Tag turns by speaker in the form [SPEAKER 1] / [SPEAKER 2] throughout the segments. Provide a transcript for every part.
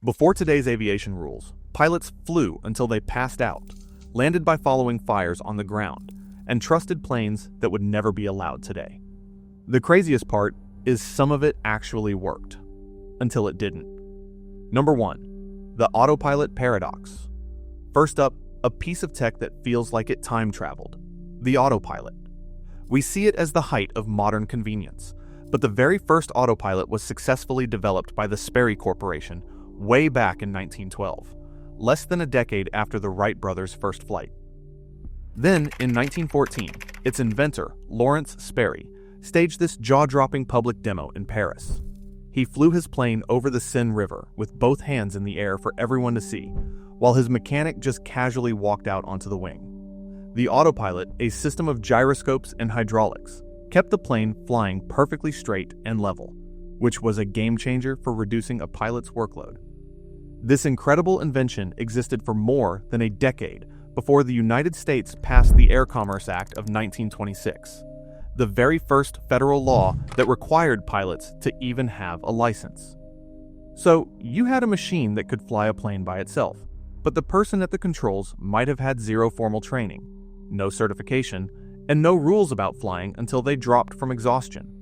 [SPEAKER 1] Before today's aviation rules, pilots flew until they passed out, landed by following fires on the ground, and trusted planes that would never be allowed today. The craziest part is some of it actually worked, until it didn't. Number 1. The autopilot paradox. First up, a piece of tech that feels like it time traveled. The autopilot. We see it as the height of modern convenience, but the very first autopilot was successfully developed by the Sperry Corporation way back in 1912, less than a decade after the Wright brothers' first flight. Then, in 1914, its inventor, Lawrence Sperry, staged this jaw-dropping public demo in Paris. He flew his plane over the Seine River with both hands in the air for everyone to see, while his mechanic just casually walked out onto the wing. The autopilot, a system of gyroscopes and hydraulics, kept the plane flying perfectly straight and level, which was a game-changer for reducing a pilot's workload. This incredible invention existed for more than a decade before the United States passed the Air Commerce Act of 1926, the very first federal law that required pilots to even have a license. So, you had a machine that could fly a plane by itself, but the person at the controls might have had zero formal training, no certification, and no rules about flying until they dropped from exhaustion.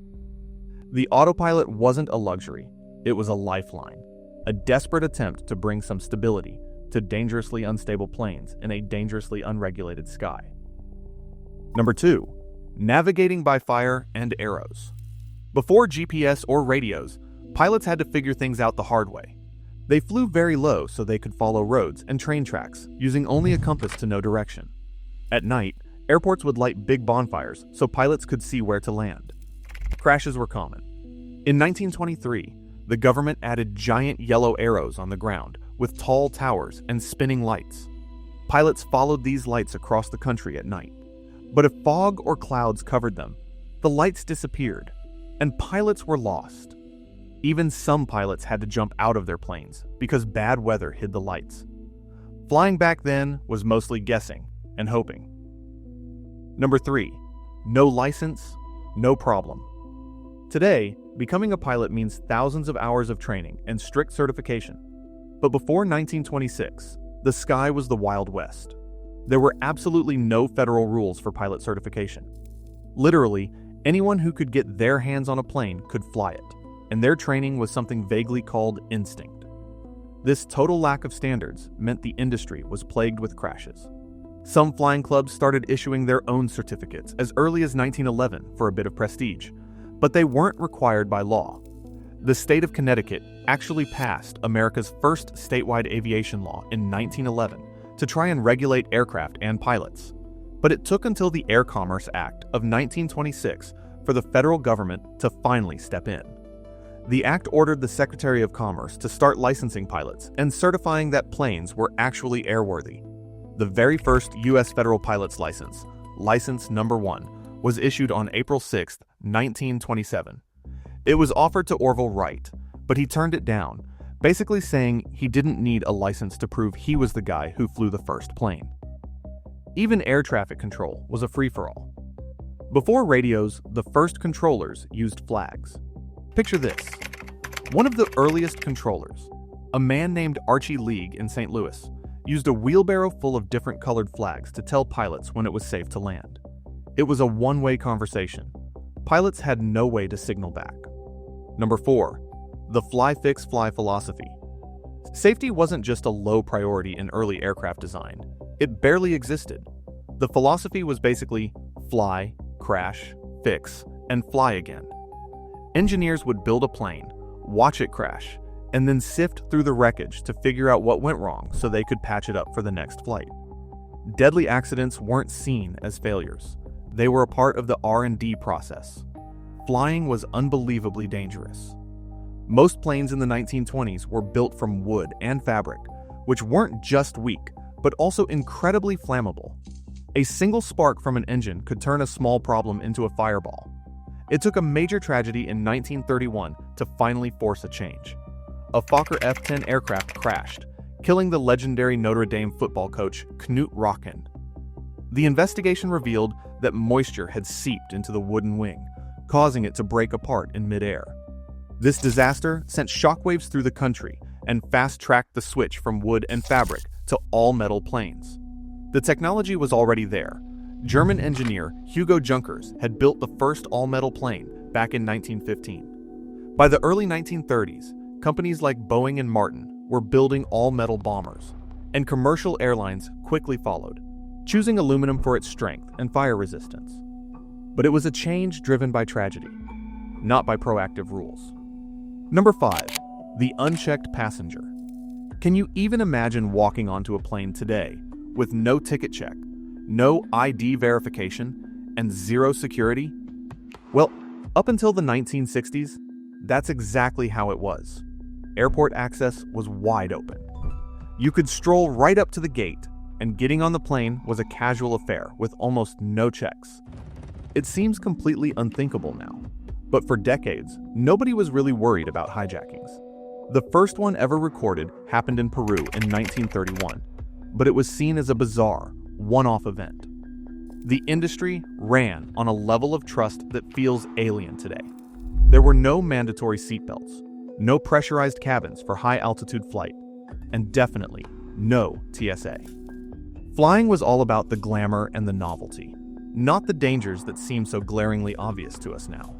[SPEAKER 1] The autopilot wasn't a luxury, it was a lifeline, a desperate attempt to bring some stability to dangerously unstable planes in a dangerously unregulated sky. Number 2. Navigating by fire and arrows. Before GPS or radios, pilots had to figure things out the hard way. They flew very low so they could follow roads and train tracks, using only a compass to know direction. At night, airports would light big bonfires so pilots could see where to land. Crashes were common. In 1923, the government added giant yellow arrows on the ground with tall towers and spinning lights. Pilots followed these lights across the country at night. But if fog or clouds covered them, the lights disappeared, and pilots were lost. Even some pilots had to jump out of their planes because bad weather hid the lights. Flying back then was mostly guessing and hoping. Number 3. No license, no problem. Today, becoming a pilot means thousands of hours of training and strict certification. But before 1926, the sky was the Wild West. There were absolutely no federal rules for pilot certification. Literally, anyone who could get their hands on a plane could fly it, and their training was something vaguely called instinct. This total lack of standards meant the industry was plagued with crashes. Some flying clubs started issuing their own certificates as early as 1911 for a bit of prestige, but they weren't required by law. The state of Connecticut actually passed America's first statewide aviation law in 1911 to try and regulate aircraft and pilots. But it took until the Air Commerce Act of 1926 for the federal government to finally step in. The act ordered the Secretary of Commerce to start licensing pilots and certifying that planes were actually airworthy. The very first U.S. federal pilot's license, License Number 1, was issued on April 6, 1927. It was offered to Orville Wright, but he turned it down, basically saying he didn't need a license to prove he was the guy who flew the first plane. Even air traffic control was a free-for-all. Before radios, the first controllers used flags. Picture this. One of the earliest controllers, a man named Archie League in St. Louis, used a wheelbarrow full of different colored flags to tell pilots when it was safe to land. It was a one-way conversation. Pilots had no way to signal back. Number 4. The fly-fix-fly philosophy. Safety wasn't just a low priority in early aircraft design. It barely existed. The philosophy was basically fly, crash, fix, and fly again. Engineers would build a plane, watch it crash, and then sift through the wreckage to figure out what went wrong so they could patch it up for the next flight. Deadly accidents weren't seen as failures. They were a part of the R&D process. Flying was unbelievably dangerous. Most planes in the 1920s were built from wood and fabric, which weren't just weak, but also incredibly flammable. A single spark from an engine could turn a small problem into a fireball. It took a major tragedy in 1931 to finally force a change. A Fokker F-10 aircraft crashed, killing the legendary Notre Dame football coach Knut Rockne. The investigation revealed that moisture had seeped into the wooden wing, causing it to break apart in midair. This disaster sent shockwaves through the country and fast-tracked the switch from wood and fabric to all-metal planes. The technology was already there. German engineer Hugo Junkers had built the first all-metal plane back in 1915. By the early 1930s, companies like Boeing and Martin were building all-metal bombers, and commercial airlines quickly followed, choosing aluminum for its strength and fire resistance. But it was a change driven by tragedy, not by proactive rules. Number 5. The unchecked passenger. Can you even imagine walking onto a plane today with no ticket check, no ID verification, and zero security? Well, up until the 1960s, that's exactly how it was. Airport access was wide open. You could stroll right up to the gate, and getting on the plane was a casual affair with almost no checks. It seems completely unthinkable now, but for decades, nobody was really worried about hijackings. The first one ever recorded happened in Peru in 1931, but it was seen as a bizarre, one-off event. The industry ran on a level of trust that feels alien today. There were no mandatory seatbelts, no pressurized cabins for high-altitude flight, and definitely no TSA. Flying was all about the glamour and the novelty, not the dangers that seem so glaringly obvious to us now.